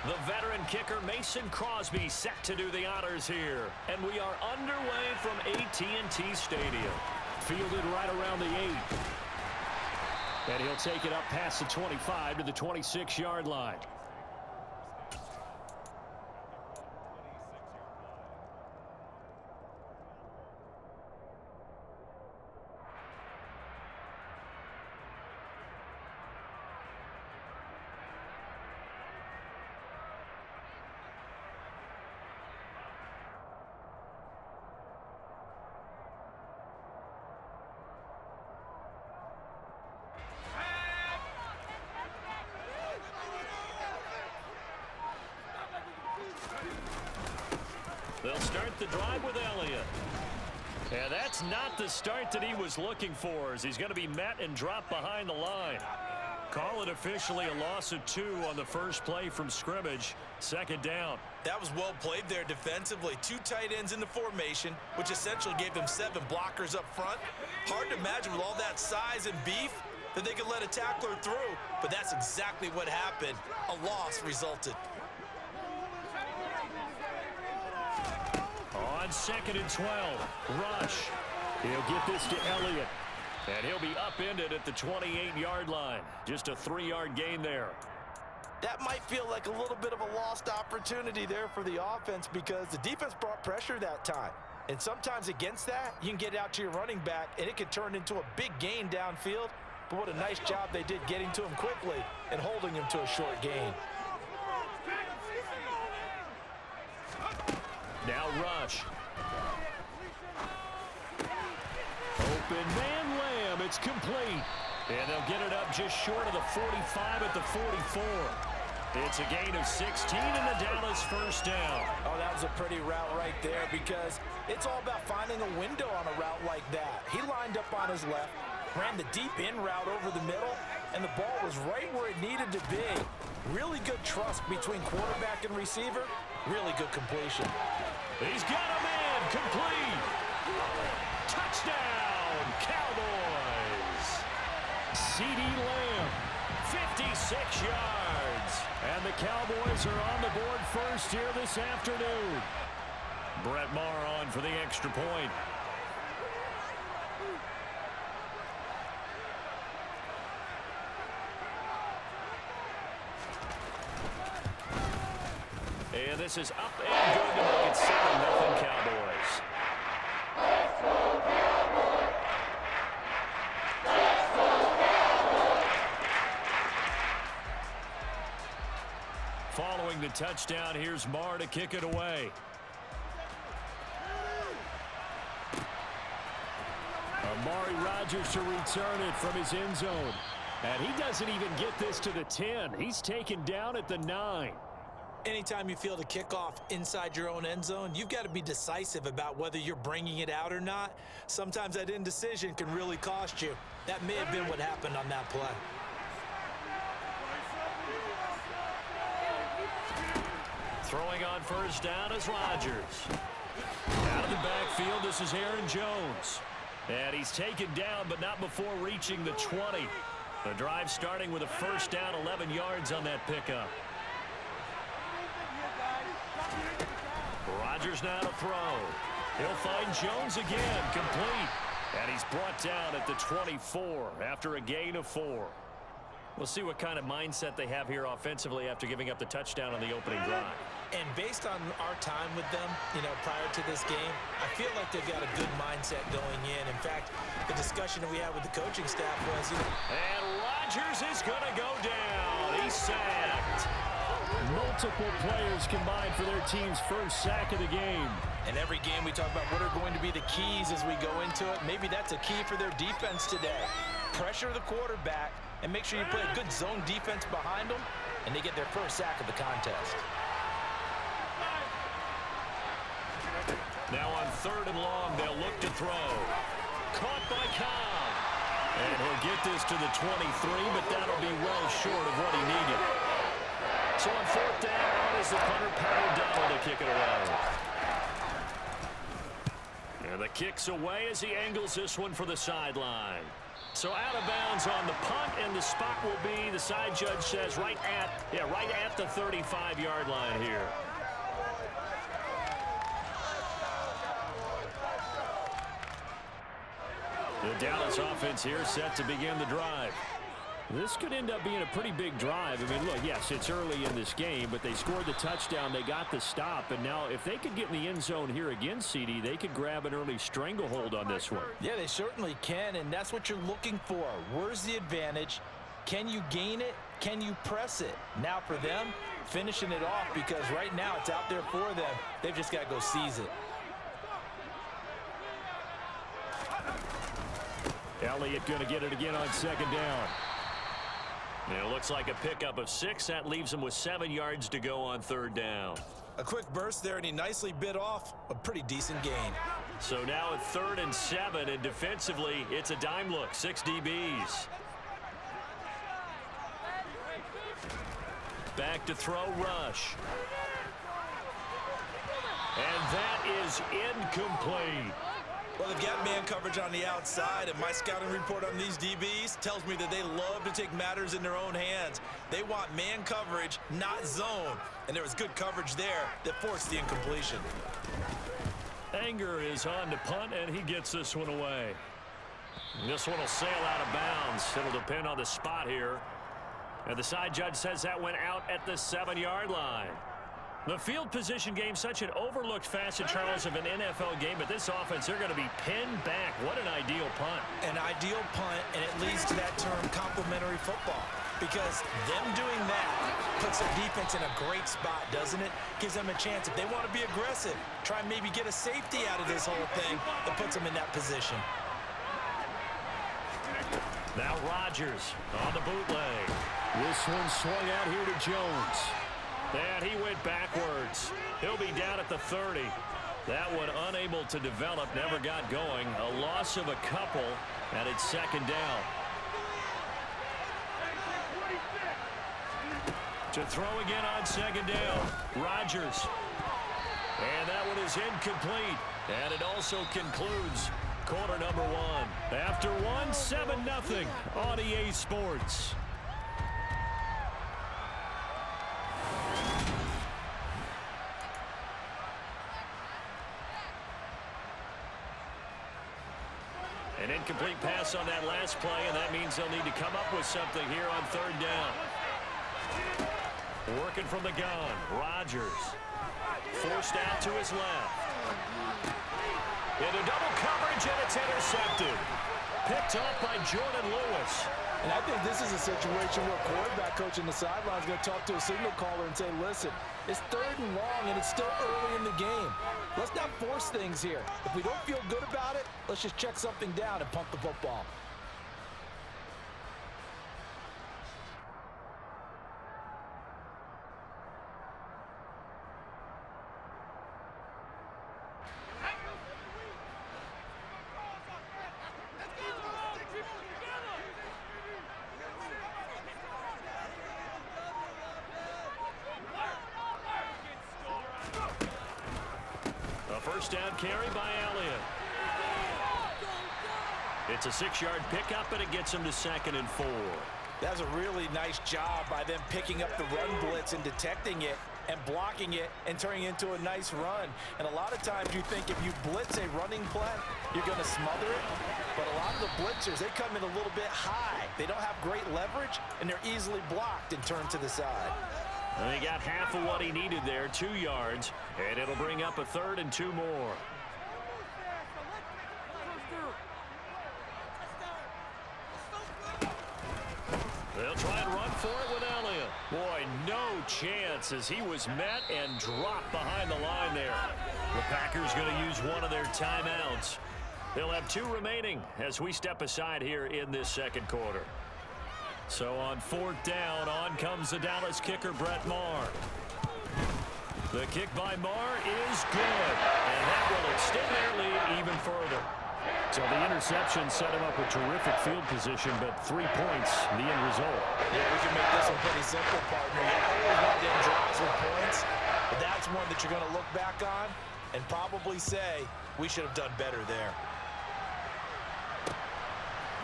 The veteran kicker Mason Crosby set to do the honors here. And we are underway from AT&T Stadium. Fielded right around the 8. And he'll take it up past the 25 to the 26-yard line. They'll start the drive with Elliott. And that's not the start that he was looking for, as he's going to be met and dropped behind the line. Call it officially a loss of 2 on the first play from scrimmage. Second down. That was well played there defensively. 2 tight ends in the formation, which essentially gave them 7 blockers up front. Hard to imagine with all that size and beef that they could let a tackler through, but that's exactly what happened. A loss resulted. On 2nd and 12, Rush. He'll get this to Elliott. And he'll be upended at the 28-yard line. Just a 3-yard gain there. That might feel like a little bit of a lost opportunity there for the offense because the defense brought pressure that time. And sometimes against that, you can get it out to your running back, and it can turn into a big gain downfield. But what a nice job they did getting to him quickly and holding him to a short gain. Now Rush. Open man Lamb. It's complete. And they'll get it up just short of the 45 at the 44. It's a gain of 16 and the Dallas first down. Oh, that was a pretty route right there because it's all about finding a window on a route like that. He lined up on his left, ran the deep in route over the middle, and the ball was right where it needed to be. Really good trust between quarterback and receiver. Really good completion. He's got him in. Complete. Touchdown, Cowboys. C.D. Lamb, 56 yards. And the Cowboys are on the board first here this afternoon. Brett Maher on for the extra point. And this is up and good to make it 7-0 Cowboys. Following the touchdown, here's Maher to kick it away. Amari Rodgers to return it from his end zone. And he doesn't even get this to the 10. He's taken down at the 9. Anytime you field a kickoff inside your own end zone, you've got to be decisive about whether you're bringing it out or not. Sometimes that indecision can really cost you. That may have been what happened on that play. Throwing on first down is Rodgers. Out of the backfield, this is Aaron Jones. And he's taken down, but not before reaching the 20. The drive starting with a first down, 11 yards on that pickup. Rodgers now to throw. He'll find Jones again, complete. And he's brought down at the 24 after a gain of 4. We'll see what kind of mindset they have here offensively after giving up the touchdown on the opening drive. And based on our time with them, prior to this game, I feel like they've got a good mindset going in. In fact, the discussion that we had with the coaching staff was, And Rodgers is going to go down. He's sacked. Multiple players combined for their team's first sack of the game. And every game we talk about what are going to be the keys as we go into it. Maybe that's a key for their defense today. Pressure the quarterback and make sure you play a good zone defense behind them, and they get their first sack of the contest. Now on 3rd and long, they'll look to throw. Caught by Cobb. And he'll get this to the 23, but that'll be well short of what he needed. So on 4th down, is the punter, Pat O'Donnell, to kick it away. And the kick's away as he angles this one for the sideline. So out of bounds on the punt, and the spot will be, the side judge says, right at the 35-yard line here. The Dallas offense here set to begin the drive. This could end up being a pretty big drive. I mean, look, yes, it's early in this game, but they scored the touchdown. They got the stop. And now if they could get in the end zone here again, CD, they could grab an early stranglehold on this one. Yeah, they certainly can, and that's what you're looking for. Where's the advantage? Can you gain it? Can you press it? Now for them, finishing it off, because right now it's out there for them. They've just got to go seize it. Elliott going to get it again on second down. And it looks like a pickup of 6. That leaves him with 7 yards to go on third down. A quick burst there, and he nicely bit off a pretty decent gain. So now at 3rd and 7, and defensively, it's a dime look. 6 DBs. Back to throw, Rush. And that is incomplete. Well, they've got man coverage on the outside, and my scouting report on these DBs tells me that they love to take matters in their own hands. They want man coverage, not zone. And there was good coverage there that forced the incompletion. Anger is on to punt, and he gets this one away. This one will sail out of bounds. It'll depend on the spot here. And the side judge says that went out at the 7-yard line. The field position game, such an overlooked facet, Charles, of an NFL game, but this offense, they're going to be pinned back. What an ideal punt. An ideal punt, and it leads to that term complementary football, because them doing that puts their defense in a great spot, doesn't it? Gives them a chance. If they want to be aggressive, try and maybe get a safety out of this whole thing, that puts them in that position. Now Rodgers on the bootleg. This one swung out here to Jones. And he went backwards. He'll be down at the 30. That one unable to develop, never got going. A loss of a couple, and it's second down. To throw again on second down. Rodgers. And that one is incomplete. And it also concludes quarter number 1. After 1, 7-0 on EA Sports. An incomplete pass on that last play, and that means they'll need to come up with something here on third down. Working from the gun, Rodgers. Forced out to his left. Into double coverage, and it's intercepted. Picked off by Jordan Lewis. And I think this is a situation where a quarterback coach in the sideline is going to talk to a signal caller and say, listen, it's 3rd and long, and it's still early in the game. Let's not force things here. If we don't feel good about it, let's just check something down and punt the football. First down carry by Elliott. It's a 6-yard pickup, and it gets him to 2nd and 4. That's a really nice job by them picking up the run blitz and detecting it and blocking it and turning it into a nice run. And a lot of times you think if you blitz a running play, you're going to smother it. But a lot of the blitzers, they come in a little bit high. They don't have great leverage, and they're easily blocked and turned to the side. And he got half of what he needed there, 2 yards, and it'll bring up a 3rd and 2 more. They'll try and run for it with Elliott. Boy, no chance as he was met and dropped behind the line there. The Packers going to use one of their timeouts. They'll have 2 remaining as we step aside here in this second quarter. So on 4th down, on comes the Dallas kicker, Brett Maher. The kick by Maher is good, and that will extend their lead even further. So the interception set him up with terrific field position, but 3 points, the end result. Yeah, we can make this one pretty simple, partner. You always want to end drives with points, but that's one that you're going to look back on and probably say, we should have done better there.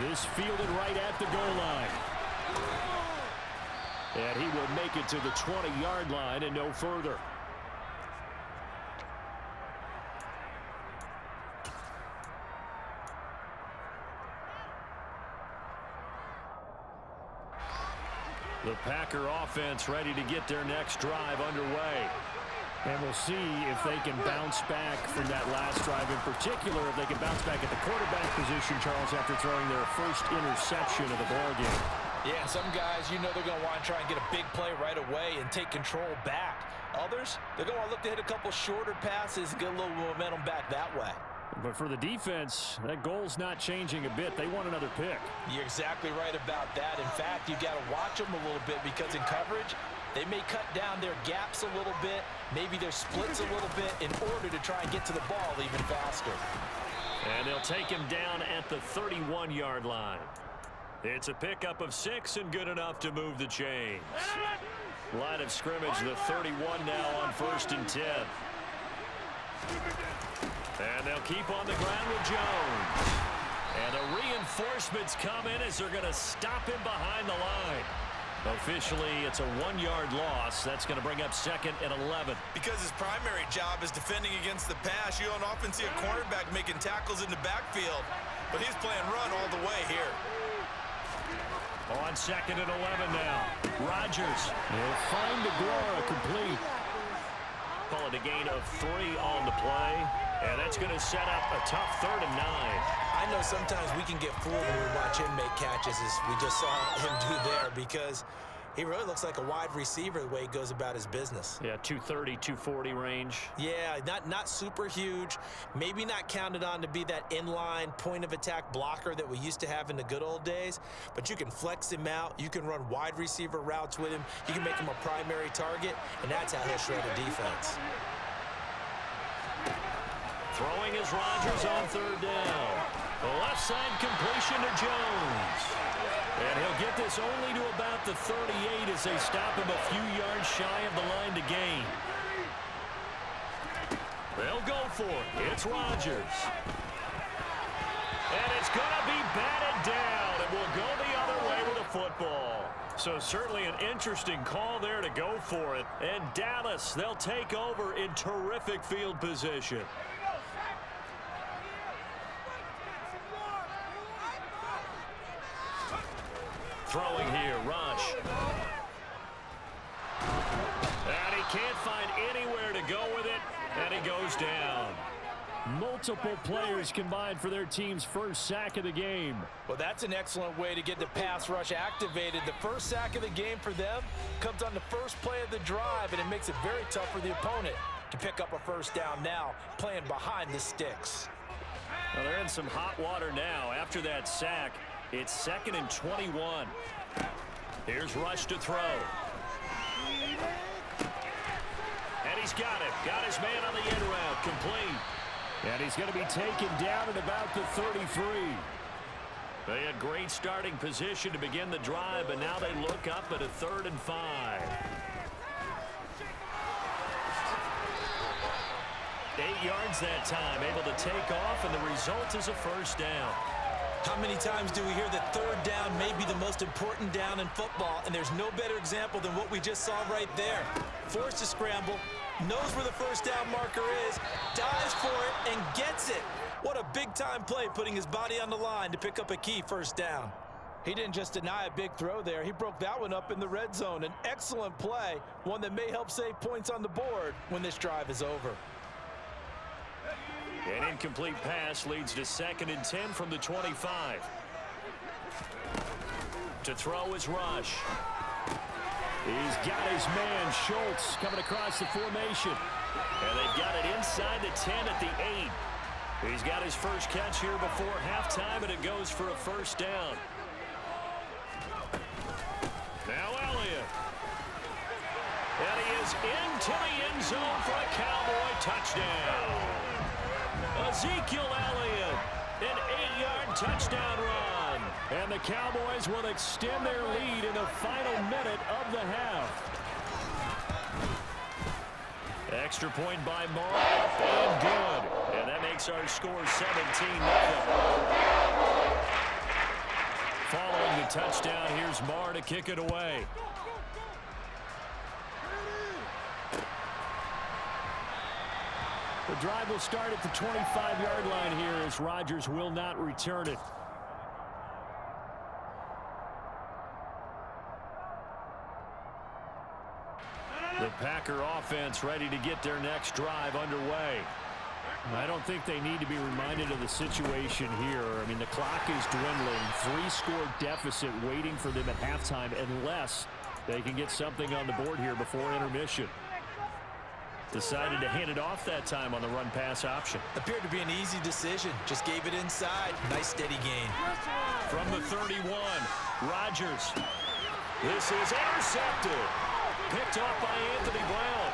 This fielded right at the goal line. And he will make it to the 20-yard line and no further. The Packer offense ready to get their next drive underway. And we'll see if they can bounce back from that last drive. In particular, if they can bounce back at the quarterback position, Charles, after throwing their first interception of the ballgame. Yeah, some guys, you know they're going to want to try and get a big play right away and take control back. Others, they're going to look to hit a couple shorter passes and get a little momentum back that way. But for the defense, that goal's not changing a bit. They want another pick. You're exactly right about that. In fact, you've got to watch them a little bit because in coverage, they may cut down their gaps a little bit, maybe their splits a little bit in order to try and get to the ball even faster. And they'll take him down at the 31-yard line. It's a pickup of 6 and good enough to move the chains. Line of scrimmage, the 31 now on 1st and 10. And they'll keep on the ground with Jones. And the reinforcements come in as they're going to stop him behind the line. Officially, it's a 1-yard loss. That's going to bring up 2nd and 11. Because his primary job is defending against the pass, you don't often see a cornerback making tackles in the backfield. But he's playing run all the way here. On 2nd and 11 now. Rodgers will find Aguara complete. Call it a gain of 3 on the play. And that's going to set up a tough 3rd and 9. I know sometimes we can get fooled when we watch him make catches, as we just saw him do there, because he really looks like a wide receiver the way he goes about his business. Yeah, 230, 240 range. Yeah, not super huge. Maybe not counted on to be that inline point-of-attack blocker that we used to have in the good old days, but you can flex him out. You can run wide receiver routes with him. You can make him a primary target, and that's how he'll shred a defense. Throwing is Rodgers on 3rd down. The left side completion to Jones. And he'll get this only to about the 38 as they stop him a few yards shy of the line to gain. They'll go for it. It's Rodgers. And it's going to be batted down. It will go the other way with a football. So certainly an interesting call there to go for it. And Dallas, they'll take over in terrific field position. Throwing here, Rush. And he can't find anywhere to go with it, and he goes down. Multiple players combined for their team's first sack of the game. Well, that's an excellent way to get the pass rush activated. The first sack of the game for them comes on the first play of the drive, and it makes it very tough for the opponent to pick up a first down now, playing behind the sticks. Well, they're in some hot water now. After that sack, it's 2nd and 21. Here's Rush to throw. And he's got it. Got his man on the in route. Complete. And he's going to be taken down at about the 33. They had great starting position to begin the drive, but now they look up at a 3rd and 5. 8 yards that time, able to take off, and the result is a first down. How many times do we hear that 3rd down may be the most important down in football, and there's no better example than what we just saw right there. Forced to scramble, knows where the first down marker is, dives for it, and gets it. What a big-time play, putting his body on the line to pick up a key first down. He didn't just deny a big throw there. He broke that one up in the red zone. An excellent play, one that may help save points on the board when this drive is over. An incomplete pass leads to 2nd and 10 from the 25. To throw is Rush. He's got his man, Schultz, coming across the formation. And they've got it inside the 10 at the 8. He's got his first catch here before halftime, and it goes for a first down. Now Elliott. And he is into the end zone for a Cowboy touchdown. Ezekiel Elliott, an 8-yard touchdown run. And the Cowboys will extend their lead in the final minute of the half. Extra point by Mark, and good. And that makes our score 17-0. the touchdown. Here's Marr to kick it away. The drive will start at the 25-yard line here as Rodgers will not return it. The Packer offense ready to get their next drive underway. I don't think they need to be reminded of the situation here. I mean, the clock is dwindling. 3-score deficit waiting for them at halftime unless they can get something on the board here before intermission. Decided to hand it off that time on the run-pass option. Appeared to be an easy decision. Just gave it inside. Nice steady gain. From the 31, Rodgers. This is intercepted. Picked off by Anthony Brown.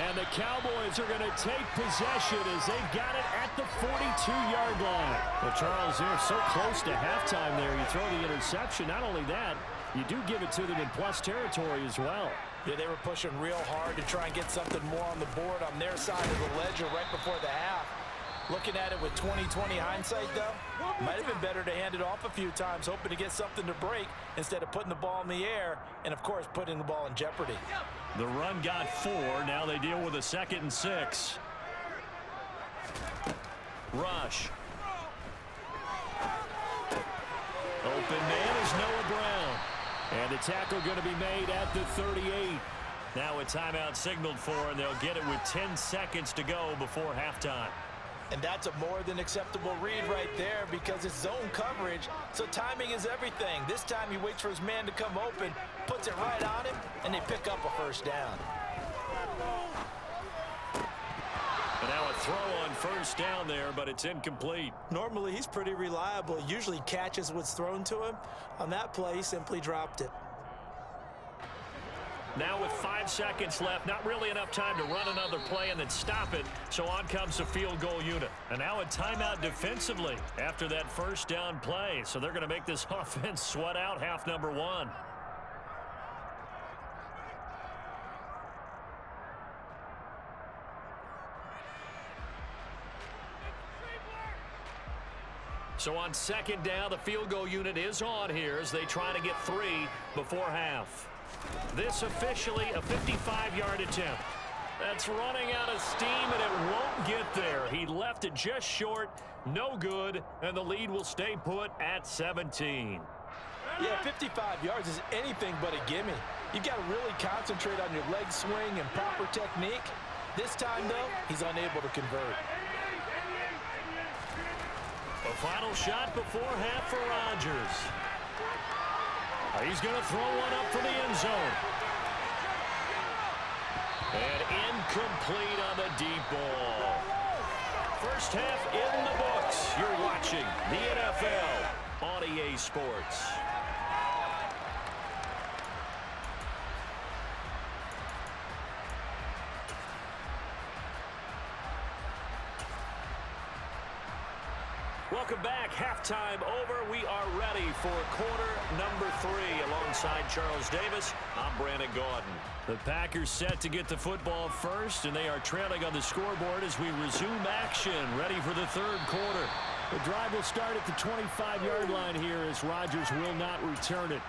And the Cowboys are going to take possession as they've got it at the 42-yard line. Well, Charles, they're so close to halftime there. You throw the interception. Not only that, you do give it to them in plus territory as well. Yeah, they were pushing real hard to try and get something more on the board on their side of the ledger right before the half. Looking at it with 20/20 hindsight, though, might have been better to hand it off a few times, hoping to get something to break instead of putting the ball in the air and, of course, putting the ball in jeopardy. The run got 4. Now they deal with a 2nd and 6. Rush. Open man is Noah Brown. And the tackle going to be made at the 38. Now a timeout signaled for, and they'll get it with 10 seconds to go before halftime. And that's a more than acceptable read right there because it's zone coverage, so timing is everything. This time he waits for his man to come open, puts it right on him, and they pick up a first down. And now a throw on first down there, but it's incomplete. Normally he's pretty reliable. Usually catches what's thrown to him. On that play, he simply dropped it. Now with 5 seconds left, not really enough time to run another play and then stop it. So on comes the field goal unit. And now a timeout defensively after that first down play. So they're going to make this offense sweat out half number 1. So on 2nd down, the field goal unit is on here as they try to get 3 before half. This officially a 55-yard attempt. That's running out of steam, and it won't get there. He left it just short, no good, and the lead will stay put at 17. Yeah, 55 yards is anything but a gimme. You've got to really concentrate on your leg swing and proper technique. This time, though, he's unable to convert. A final shot before half for Rodgers. He's going to throw one up for the end zone. And incomplete on the deep ball. First half in the books. You're watching the NFL on EA Sports. Welcome back. Halftime over. We are ready for quarter number 3. Alongside Charles Davis, I'm Brandon Gaudin. The Packers set to get the football first, and they are trailing on the scoreboard as we resume action, ready for the 3rd quarter. The drive will start at the 25-yard line here as Rodgers will not return it.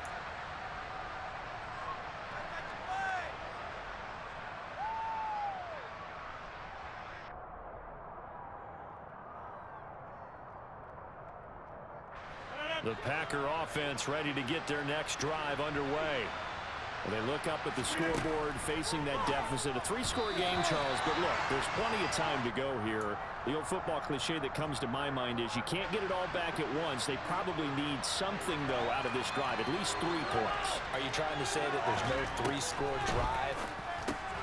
The Packer offense ready to get their next drive underway. Well, they look up at the scoreboard facing that deficit. A 3-score game, Charles, but look, there's plenty of time to go here. The old football cliche that comes to my mind is you can't get it all back at once. They probably need something, though, out of this drive, at least 3 points. Are you trying to say that there's no 3-score drive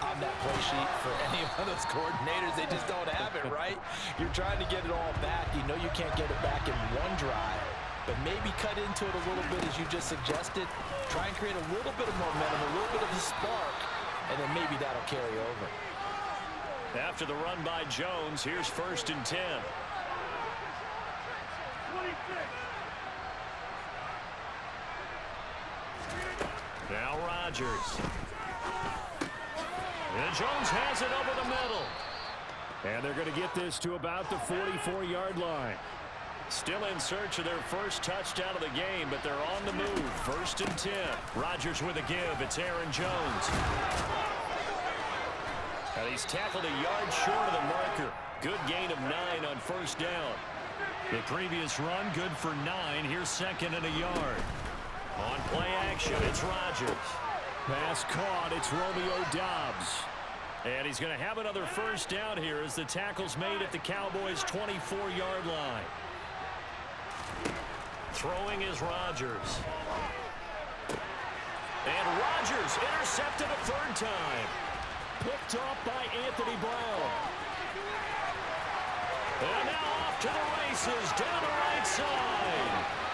on that play sheet for any of those coordinators? They just don't have it, right? You're trying to get it all back. You know you can't get it back in one drive. But maybe cut into it a little bit as you just suggested. Try and create a little bit of momentum, a little bit of a spark, and then maybe that'll carry over. After the run by Jones, here's 1st and 10. Now Rodgers. And Jones has it over the middle. And they're going to get this to about the 44-yard line. Still in search of their first touchdown of the game, but they're on the move. 1st and 10. Rodgers with a give. It's Aaron Jones. And he's tackled a yard short of the marker. Good gain of 9 on 1st down. The previous run, good for 9. Here's 2nd and a yard. On play action, it's Rodgers. Pass caught. It's Romeo Doubs. And he's going to have another 1st down here as the tackle's made at the Cowboys' 24-yard line. Throwing is Rodgers. And Rodgers intercepted a 3rd time. Picked off by Anthony Brown. And now off to the races down the right side.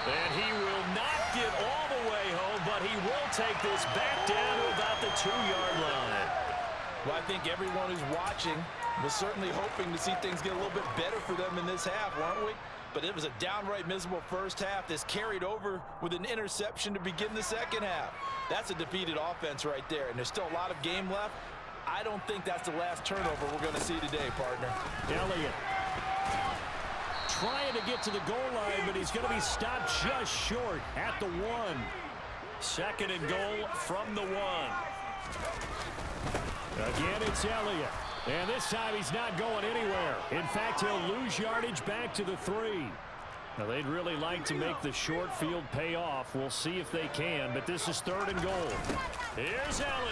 And he will not get all the way home, but he will take this back down to about the 2-yard line. Well, I think everyone who's watching was certainly hoping to see things get a little bit better for them in this half, weren't we? But it was a downright miserable first half. This carried over with an interception to begin the second half. That's a defeated offense right there, and there's still a lot of game left. I don't think that's the last turnover we're going to see today, partner. Elliott trying to get to the goal line, but he's going to be stopped just short at the 1. 2nd and goal from the 1. Again, it's Elliott. And this time he's not going anywhere. In fact, he'll lose yardage back to the 3. Now, they'd really like to make the short field pay off. We'll see if they can, but this is 3rd and goal. Here's Elliott.